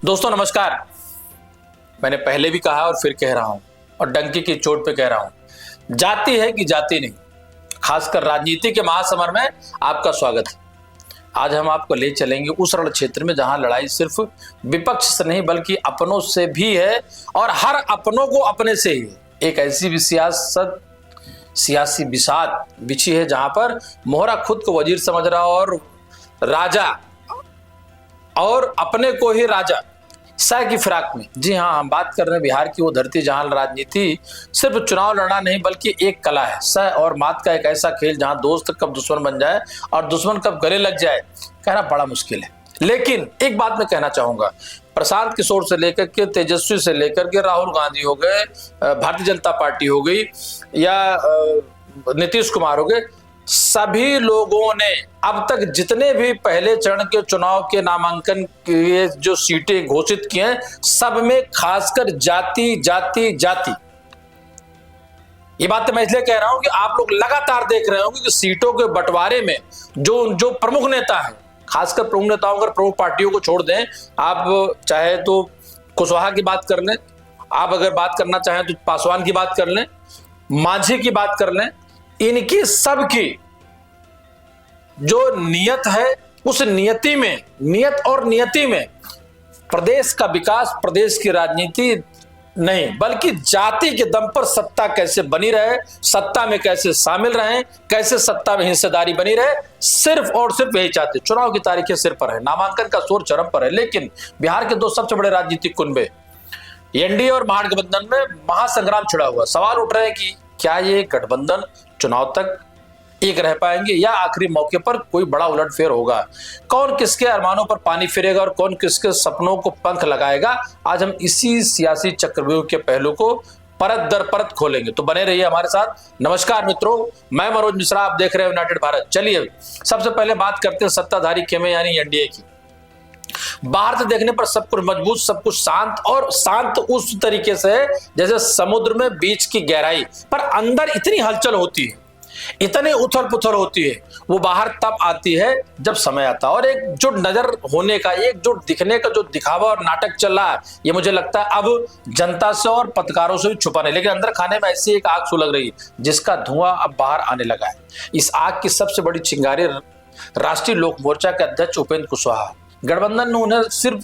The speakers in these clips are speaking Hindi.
दोस्तों नमस्कार। मैंने पहले भी कहा और फिर कह रहा हूं और डंकी की चोट पे कह रहा हूं, जाति है कि जाति नहीं। खासकर राजनीति के महासमर में आपका स्वागत है। आज हम आपको ले चलेंगे उस रण क्षेत्र में जहां लड़ाई सिर्फ विपक्ष से नहीं बल्कि अपनों से भी है और हर अपनों को अपने से ही है। एक ऐसी भी सियासी बिसात बिछी है जहां पर मोहरा खुद को वजीर समझ रहा और राजा और अपने को ही राजा शाह की फिराक में। जी हाँ, हम बात कर रहे हैं बिहार की वो धरती जहां राजनीति सिर्फ चुनाव लड़ना नहीं बल्कि एक कला है। सह और मात का एक ऐसा खेल जहां दोस्त कब दुश्मन बन जाए और दुश्मन कब गले लग जाए कहना बड़ा मुश्किल है। लेकिन एक बात मैं कहना चाहूंगा, प्रशांत किशोर से लेकर के तेजस्वी से लेकर के राहुल गांधी हो गए, भारतीय जनता पार्टी हो गई या नीतीश कुमार हो गए, सभी लोगों ने अब तक जितने भी पहले चरण के चुनाव के नामांकन के जो सीटें घोषित किए हैं, सब में खासकर जाति जाति जाति। ये बात मैं इसलिए कह रहा हूं कि आप लोग लगातार देख रहे होंगे कि सीटों के बंटवारे में जो प्रमुख नेता है, खासकर प्रमुख नेताओं अगर प्रमुख पार्टियों को छोड़ दें, आप चाहे तो कुशवाहा की बात कर लें, आप अगर बात करना चाहें तो पासवान की बात कर लें, मांझी की बात कर लें, इनकी सबकी जो नियत है उस नियति में प्रदेश का विकास, प्रदेश की राजनीति नहीं बल्कि जाति के दम पर सत्ता कैसे बनी रहे, सत्ता में कैसे शामिल रहे, कैसे सत्ता में हिस्सेदारी बनी रहे, सिर्फ और सिर्फ यही चाहते। चुनाव की तारीखें सिर पर है, नामांकन का शोर चरम पर है, लेकिन बिहार के दो सबसे बड़े राजनीतिक कुनबे एनडीए और महागठबंधन में महासंग्राम छिड़ा हुआ। सवाल उठ रहे हैं कि क्या ये गठबंधन चुनाव तक एक रह पाएंगे या आखिरी मौके पर कोई बड़ा उलटफेर होगा। कौन किसके अरमानों पर पानी फेरेगा और कौन किसके सपनों को पंख लगाएगा, आज हम इसी सियासी चक्रव्यूह के पहलू को परत दर परत खोलेंगे। तो बने रहिए हमारे साथ। नमस्कार मित्रों, मैं मनोज मिश्रा, आप देख रहे हैं यूनाइटेड भारत। चलिए सबसे पहले बात करते हैं सत्ताधारी खेमे यानी एनडीए की। बाहर से देखने पर सब कुछ मजबूत, सब कुछ शांत और शांत उस तरीके से है जैसे समुद्र में बीच की गहराई, पर अंदर इतनी हलचल होती है, इतनी उथल पुथल होती है। वो बाहर तब आती है जब समय आता है। और एकजुट नजर होने का, एकजुट दिखने का जो दिखावा और नाटक चल रहा है, ये मुझे लगता है अब जनता से और पत्रकारों से भी छुपा नहीं, लेकिन अंदर खाने में ऐसी एक आग सुलग रही है जिसका धुआं अब बाहर आने लगा है। इस आग की सबसे बड़ी चिंगारी राष्ट्रीय लोक मोर्चा के अध्यक्ष उपेंद्र कुशवाहा। गठबंधन ने उन्हें सिर्फ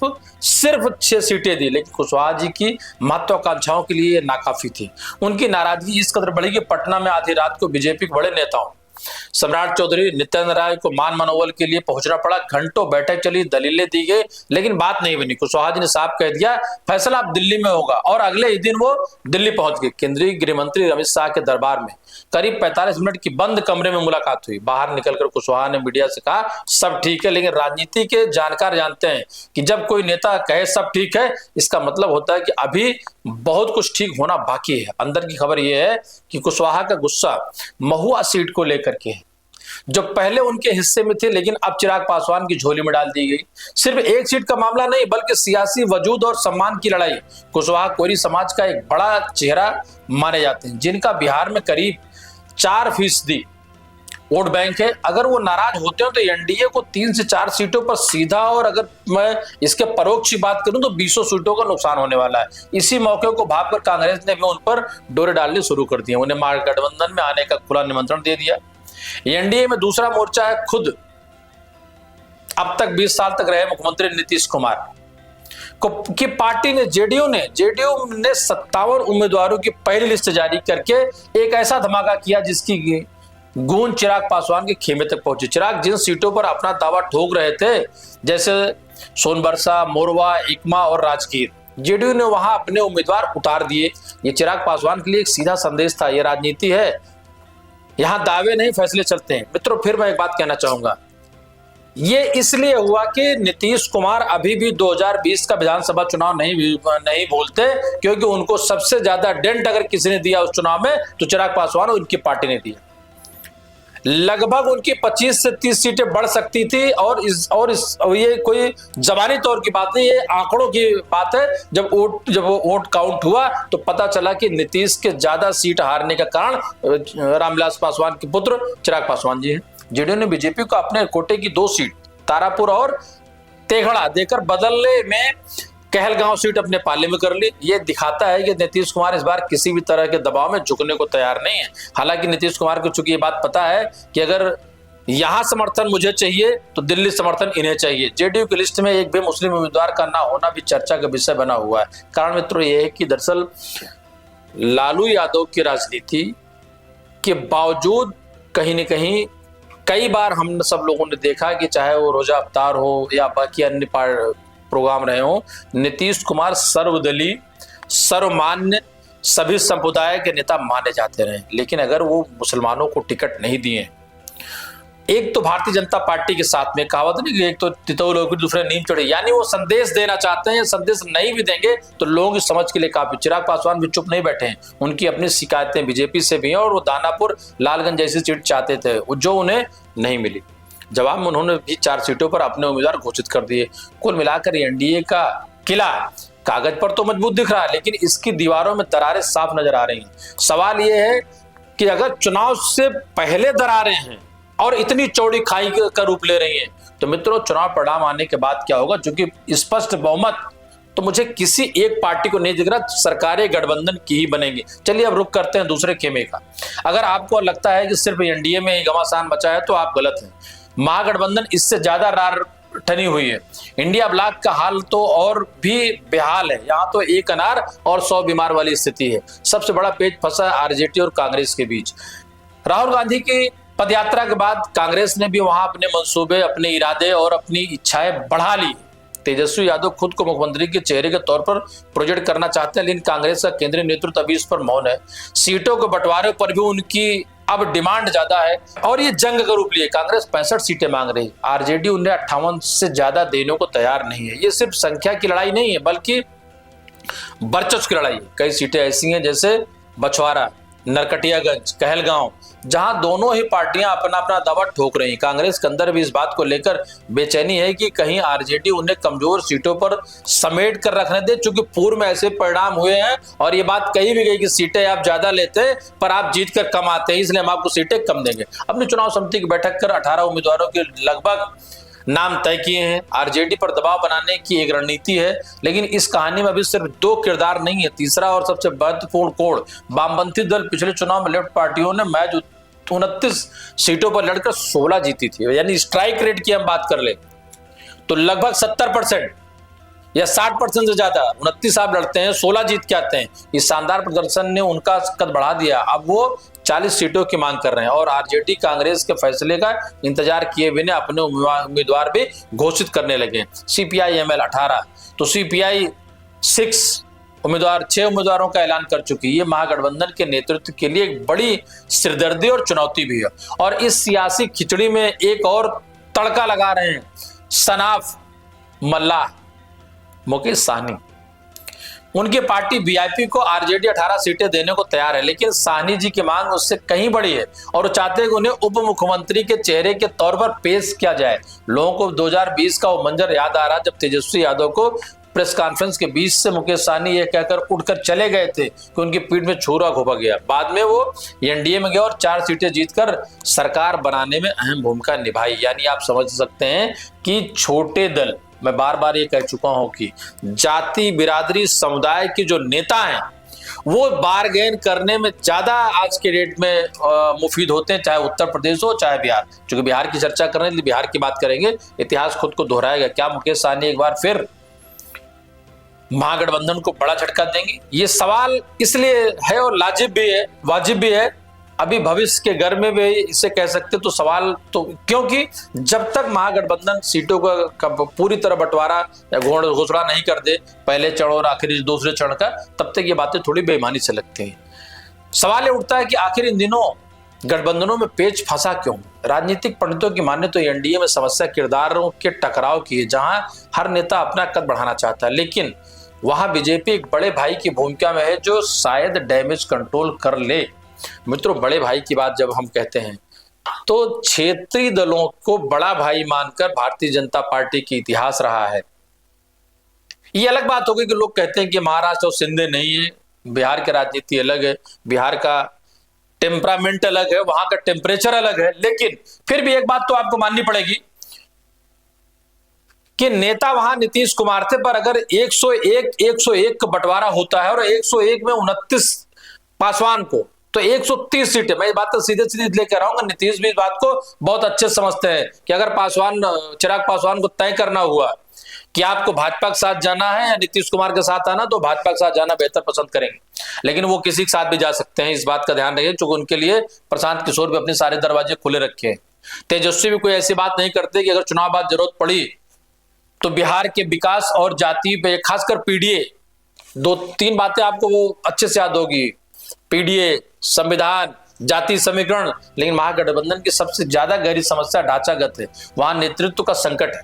6 सीटें दी, लेकिन कुशवाहा जी की महत्वाकांक्षाओं के लिए नाकाफी थी। उनकी नाराजगी इस कदर बढ़ी कि पटना में आधी रात को बीजेपी के बड़े नेताओं सम्राट चौधरी, नित्यानंद राय को मान मनोबल के लिए पहुंचना पड़ा। घंटों बैठक चली, दलीलें दी गई, लेकिन बात नहीं बनी। कुशवाहा जी ने साफ कह दिया फैसला अब दिल्ली में होगा, और अगले ही दिन वो दिल्ली पहुंच गए। केंद्रीय गृह मंत्री अमित शाह के दरबार में करीब 45 मिनट की बंद कमरे में मुलाकात हुई। बाहर निकलकर कुशवाहा ने मीडिया से कहा सब ठीक है, लेकिन राजनीति के जानकार जानते हैं कि जब कोई नेता कहे सब ठीक है, इसका मतलब होता है कि अभी बहुत कुछ ठीक होना बाकी है। अंदर की खबर यह है कि कुशवाहा का गुस्सा महुआ सीट को लेकर के है, जो पहले उनके हिस्से में थे लेकिन अब चिराग पासवान की झोली में डाल दी गई। सिर्फ एक सीट का मामला नहीं बल्कि सियासी वजूद और सम्मान की लड़ाई। कुशवाहा कोयरी समाज का एक बड़ा चेहरा माने जाते हैं, जिनका बिहार में करीब 4% वोट बैंक है। अगर वो नाराज होते हो तो एनडीए को 3 से 4 सीटों पर सीधा, और अगर मैं इसके परोक्ष की बात करूं तो 20 सीटों का नुकसान होने वाला है। इसी मौके को भांपकर कांग्रेस ने भी उन पर डोरे डालने शुरू कर दिए, उन्हें महागठबंधन में आने का खुला निमंत्रण दे दिया। एनडीए में दूसरा मोर्चा है खुद अब तक 20 साल तक रहे मुख्यमंत्री नीतीश कुमार की पार्टी ने, जेडीयू ने 57 उम्मीदवारों की पहली लिस्ट जारी करके एक ऐसा धमाका किया जिसकी गूंज चिराग पासवान के खेमे तक पहुंची। चिराग जिन सीटों पर अपना दावा ठोक रहे थे, जैसे सोनबरसा, मोरवा, इकमा और राजगीर, जेडीयू ने वहां अपने उम्मीदवार उतार दिए। ये चिराग पासवान के लिए एक सीधा संदेश था, ये राजनीति है, यहां दावे नहीं फैसले चलते हैं। मित्रों फिर मैं एक बात कहना चाहूंगा, ये इसलिए हुआ कि नीतीश कुमार अभी भी 2020 का विधानसभा चुनाव नहीं भूलते, क्योंकि उनको सबसे ज्यादा डेंट अगर किसी ने दिया उस चुनाव में तो चिराग पासवान और उनकी पार्टी ने दिया। लगभग उनकी 25 से 30 सीटें बढ़ सकती थी, और ये कोई जबानी तौर की बात नहीं, ये आंकड़ों की बात है। जब वोट काउंट हुआ तो पता चला कि नीतीश के ज्यादा सीट हारने का कारण रामविलास पासवान के पुत्र चिराग पासवान जी हैं। जेडीयू ने बीजेपी को अपने कोटे की 2 सीट तारापुर और तेघड़ा देकर बदलने में कहलगांव सीट अपने पाले में कर ली। ये दिखाता है कि नीतीश कुमार इस बार किसी भी तरह के दबाव में झुकने को तैयार नहीं है। हालांकि नीतीश कुमार को चूंकि ये बात पता है कि अगर यहां समर्थन मुझे चाहिए तो दिल्ली समर्थन इन्हें चाहिए। जेडीयू की लिस्ट में एक भी मुस्लिम उम्मीदवार का ना होना भी चर्चा का विषय बना हुआ है। कारण मित्रों ये है कि दरअसल लालू यादव की राजनीति के बावजूद कहीं न कहीं कई बार हम सब लोगों ने देखा कि चाहे वो रोजा अवतार हो या बाकी अन्य प्रोग्राम रहे हो, नीतीश कुमार सर्वदलीय सर्वमान्य सभी संप्रदाय के नेता माने जाते रहे। लेकिन अगर वो मुसलमानों को टिकट नहीं दिए, एक तो भारतीय जनता पार्टी के साथ में कहावत नहीं कि एक तो तितौल होकर दूसरे नीम चढ़े, यानी वो संदेश देना चाहते हैं, संदेश नहीं भी देंगे तो लोगों की समझ के लिए काफी। चिराग पासवान भी चुप नहीं बैठे हैं, उनकी अपनी शिकायतें बीजेपी से भी हैं और वो दानापुर लालगंज जैसी सीट चाहते थे जो उन्हें नहीं मिली। जवाब में उन्होंने भी 4 सीटों पर अपने उम्मीदवार घोषित कर दिए। कुल मिलाकर एनडीए का किला कागज पर तो मजबूत दिख रहा है, लेकिन इसकी दीवारों में दरारें साफ नजर आ रही हैं। सवाल यह है कि अगर चुनाव से पहले दरारें हैं और इतनी चौड़ी खाई का रूप ले रही हैं, तो मित्रों चुनाव परिणाम आने के बाद क्या होगा? क्योंकि स्पष्ट बहुमत तो मुझे किसी एक पार्टी को नहीं दिख रहा, सरकारें गठबंधन की ही बनेंगी। चलिए अब रुक करते हैं दूसरे खेमे का। अगर आपको लगता है कि सिर्फ एनडीए में ही घमासान बचा है तो आप गलत हैं। महागठबंधन इससे ज्यादा रार ठनी हुई है। इंडिया ब्लॉक का हाल तो और भी बेहाल है। यहाँ तो एक अनार और 100 बीमार वाली स्थिति है। सबसे बड़ा पेच फंसा है आरजेडी और कांग्रेस के बीच। राहुल गांधी की पदयात्रा के बाद कांग्रेस ने भी वहां अपने मंसूबे, अपने इरादे और अपनी इच्छाएं बढ़ा ली। तेजस्वी यादव खुद को मुख्यमंत्री के चेहरे के तौर पर प्रोजेक्ट करना चाहते हैं, लेकिन कांग्रेस का केंद्रीय नेतृत्व अभी इस पर मौन है। सीटों के बंटवारे पर भी उनकी अब डिमांड ज्यादा है और ये जंग का रूप लिए। कांग्रेस 65 सीटें मांग रही, आरजेडी उन्हें 58 से ज्यादा देने को तैयार नहीं है। ये सिर्फ संख्या की लड़ाई नहीं है बल्कि वर्चस्व की लड़ाई है। कई सीटें ऐसी हैं जैसे बछवाड़ा, नरकटियागंज, कहलगांव, जहां दोनों ही पार्टियां अपना अपना दावा ठोक रही हैं। कांग्रेस के अंदर भी इस बात को लेकर बेचैनी है कि कहीं आरजेडी उन्हें कमजोर सीटों पर समेट कर रखने दे, क्योंकि पूर्व में ऐसे परिणाम हुए हैं और ये बात कही भी गई कि सीटें आप ज्यादा लेते हैं पर आप जीत कर कम आते हैं, इसलिए हम आपको सीटें कम देंगे। अपनी चुनाव समिति की बैठक कर 18 उम्मीदवारों के लगभग नाम तय किए हैं। आरजेडी पर दबाव बनाने की एक रणनीति है, लेकिन इस कहानी में अभी सिर्फ 2 किरदार नहीं है। तीसरा और सबसे महत्वपूर्ण कोण, वामपंथी दल पिछले चुनाव में लेफ्ट पार्टियों ने मैच 29 सीटों पर लड़कर 16 जीती थी। यानी स्ट्राइक रेट की हम बात कर ले तो लगभग 70% या 60% से ज्यादा। 29 आप लड़ते हैं, 16 जीत के आते हैं। इस शानदार प्रदर्शन ने उनका कद बढ़ा दिया। अब वो 40 सीटों की मांग कर रहे हैं और आरजेडी कांग्रेस के फैसले का इंतजार किए बिना अपने उम्मीदवार भी घोषित करने लगे। सीपीआई एमएल 18 तो सीपीआई 6 उम्मीदवारों का ऐलान कर चुकी है। ये महागठबंधन के नेतृत्व के लिए एक बड़ी सिरदर्दी और चुनौती भी है। और इस सियासी खिचड़ी में एक और तड़का लगा रहे हैं सनाफ मल्लाह मुकेश साहनी। उनकी पार्टी वीआईपी को आरजेडी 18 सीटें देने को तैयार है, लेकिन साहनी जी की मांग उससे कहीं बड़ी है और वो चाहते हैं कि उन्हें उप मुख्यमंत्री के चेहरे के तौर पर पेश किया जाए। लोगों को 2020 का वो मंजर याद आ रहा जब तेजस्वी यादव को प्रेस कॉन्फ्रेंस के बीच से मुकेश साहनी ये कहकर उठकर चले गए थे कि उनकी पीठ में छुरा घोपा गया। बाद में वो एनडीए में गए और 4 सीटें जीतकर सरकार बनाने में अहम भूमिका निभाई। यानी आप समझ सकते हैं कि छोटे दल, मैं बार बार ये कह चुका हूं कि जाति बिरादरी समुदाय के जो नेता हैं वो बारगेन करने में ज्यादा आज के डेट में मुफीद होते हैं, चाहे उत्तर प्रदेश हो चाहे बिहार। क्योंकि बिहार की चर्चा कर रहे हैं, बिहार की बात करेंगे, इतिहास खुद को दोहराएगा। क्या मुकेश साहनी एक बार फिर महागठबंधन को बड़ा झटका देंगे? ये सवाल इसलिए है और वाजिब भी है। अभी भविष्य के घर में भी इसे कह सकते तो सवाल तो, क्योंकि जब तक महागठबंधन सीटों का पूरी तरह बंटवारा या घोषणा नहीं कर दे, पहले चरण और आखिरी दूसरे चरण का, तब तक ये बातें थोड़ी बेईमानी से लगती हैं। सवाल ये उठता है कि आखिर इन दिनों गठबंधनों में पेच फंसा क्यों? राजनीतिक पंडितों की माने तो एनडीए में समस्या किरदारों के टकराव की है, जहां हर नेता अपना कद बढ़ाना चाहता है, लेकिन वहां बीजेपी एक बड़े भाई की भूमिका में है जो शायद डैमेज कंट्रोल कर ले। मित्रों, बड़े भाई की बात जब हम कहते हैं तो क्षेत्रीय दलों को बड़ा भाई मानकर भारतीय जनता पार्टी की इतिहास रहा है। ये अलग बात हो गई कि लोग कहते हैं कि महाराष्ट्र और सिंधे नहीं है, बिहार की राजनीति अलग है, बिहार का टेम्परामेंट अलग है, वहां का टेम्परेचर अलग है। लेकिन फिर भी एक बात तो आपको माननी पड़ेगी, कि नेता वहां नीतीश कुमार थे, पर अगर 101 का बंटवारा होता है और 101 में 29 पासवान को, तो 130 सीटें। मैं ये बात तो सीधे सीधे लेकर आऊंगा, नीतीश भी इस बात को बहुत अच्छे समझते हैं कि अगर चिराग पासवान को तय करना हुआ कि आपको भाजपा के साथ जाना है या नीतीश कुमार के साथ आना, तो भाजपा के साथ जाना बेहतर पसंद करेंगे, लेकिन वो किसी के साथ भी जा सकते हैं, इस बात का ध्यान रखिए, क्योंकि उनके लिए प्रशांत किशोर भी अपने सारे दरवाजे खुले रखे हैं। तेजस्वी भी कोई ऐसी बात नहीं करते कि अगर चुनाव बाद जरूरत पड़ी तो बिहार के विकास और जाति पे, खासकर पीडीए, 2-3 बातें आपको वो अच्छे से याद होगी, पीडीए, संविधान, जाति समीकरण। लेकिन महागठबंधन की सबसे ज्यादा गहरी समस्या ढांचागत है, वहां नेतृत्व का संकट है,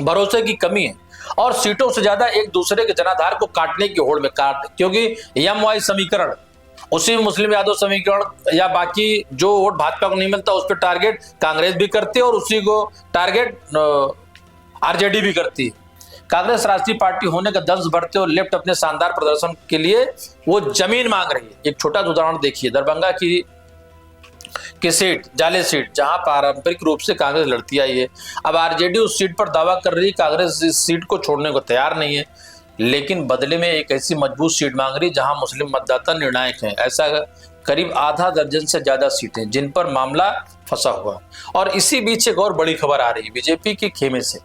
भरोसे की कमी है, और सीटों से ज्यादा एक दूसरे के जनाधार को काटने की होड़ में क्योंकि एमवाई समीकरण, उसी मुस्लिम यादव समीकरण या बाकी जो वोट भाजपा को नहीं मिलता उस पर टारगेट कांग्रेस भी करती है और उसी को टारगेट आरजेडी भी करती है। कांग्रेस राष्ट्रीय पार्टी होने का दर्ज भरते और लेफ्ट अपने शानदार प्रदर्शन के लिए वो जमीन मांग रही है। एक छोटा उदाहरण देखिए, दरभंगा की सीट, जाले सीट, जहां पारंपरिक रूप से कांग्रेस लड़ती आई है, अब आरजेडी उस सीट पर दावा कर रही है, कांग्रेस इस सीट को छोड़ने को तैयार नहीं है, लेकिन बदले में एक ऐसी मजबूत सीट मांग रही जहां मुस्लिम मतदाता निर्णायक हैं। ऐसा करीब आधा दर्जन से ज्यादा सीटें जिन पर मामला फंसा हुआ। और इसी बीच एक और बड़ी खबर आ रही है बीजेपी के खेमे से।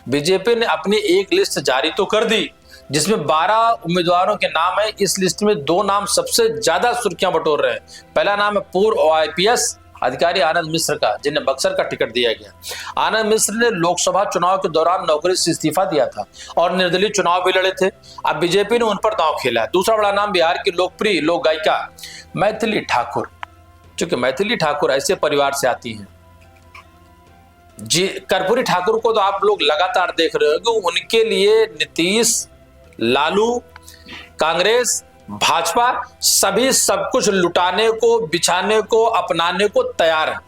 बीजेपी ने अपनी एक लिस्ट जारी तो कर दी जिसमें 12 उम्मीदवारों के नाम है। इस लिस्ट में 2 नाम सबसे ज्यादा सुर्खियां बटोर रहे हैं। पहला नाम है पूर्व आईपीएस अधिकारी आनंद मिश्र का, जिन्हें बक्सर का टिकट दिया गया। आनंद मिश्र ने लोकसभा चुनाव के दौरान नौकरी से इस्तीफा दिया था और निर्दलीय चुनाव भी लड़े थे। अब बीजेपी ने उन पर दांव खेला है। दूसरा बड़ा नाम बिहार की लोकप्रिय लोक गायिका मैथिली ठाकुर, चूंकि मैथिली ठाकुर ऐसे परिवार से आती हैं जी, कर्पूरी ठाकुर को तो आप लोग लगातार देख रहे हो कि उनके लिए नीतीश, लालू, कांग्रेस, भाजपा सभी सब कुछ लुटाने को, बिछाने को, अपनाने को तैयार है।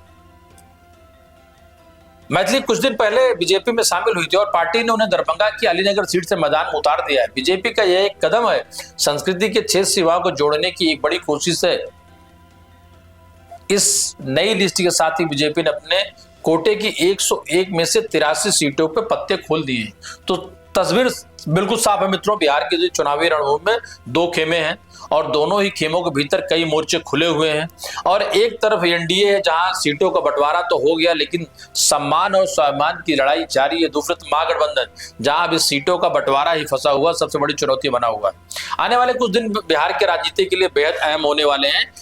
मैथिली कुछ दिन पहले बीजेपी में शामिल हुई थी और पार्टी ने उन्हें दरभंगा की अलीनगर सीट से मैदान में उतार दिया है। बीजेपी का यह एक कदम है, संस्कृति के 6 सिवाओं को जोड़ने की एक बड़ी कोशिश है। इस नई लिस्ट के साथ ही बीजेपी ने अपने कोटे की 101 में से 83 सीटों पे पत्ते खोल दिए। तो तस्वीर बिल्कुल साफ है मित्रों, बिहार के जो चुनावी रणभूमि में 2 खेमे हैं और दोनों ही खेमों के भीतर कई मोर्चे खुले हुए हैं। और एक तरफ एनडीए है जहां सीटों का बंटवारा तो हो गया, लेकिन सम्मान और स्वाभिमान की लड़ाई जारी है। दूसरी तरफ महागठबंधन जहां अभी सीटों का बंटवारा ही फंसा हुआ, सबसे बड़ी चुनौती बना हुआ है। आने वाले कुछ दिन बिहार के राजनीति के लिए बेहद अहम होने वाले हैं।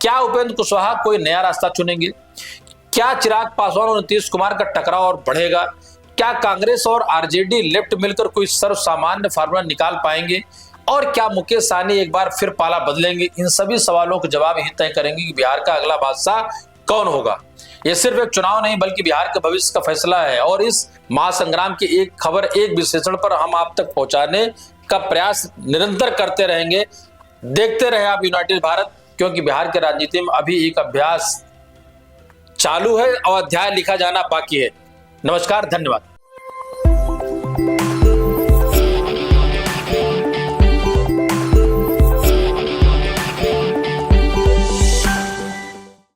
क्या उपेंद्र कुशवाहा कोई नया रास्ता चुनेंगे? क्या चिराग पासवान और नीतीश कुमार का टकराव और बढ़ेगा? क्या कांग्रेस और आरजेडी लेफ्ट मिलकर कोई सर्वसामान्य फार्मूला निकाल पाएंगे? और क्या मुकेश सहनी एक बार फिर पाला बदलेंगे? इन सभी सवालों के जवाब ही तय करेंगे कि बिहार का अगला बादशाह कौन होगा। यह सिर्फ एक चुनाव नहीं बल्कि बिहार के भविष्य का फैसला है। और इस महासंग्राम की एक खबर, एक विश्लेषण पर हम आप तक पहुंचाने का प्रयास निरंतर करते रहेंगे। देखते रहे आप यूनाइटेड भारत, क्योंकि बिहार के राजनीति में अभी एक अभ्यास चालू है और अध्याय लिखा जाना बाकी है। नमस्कार, धन्यवाद।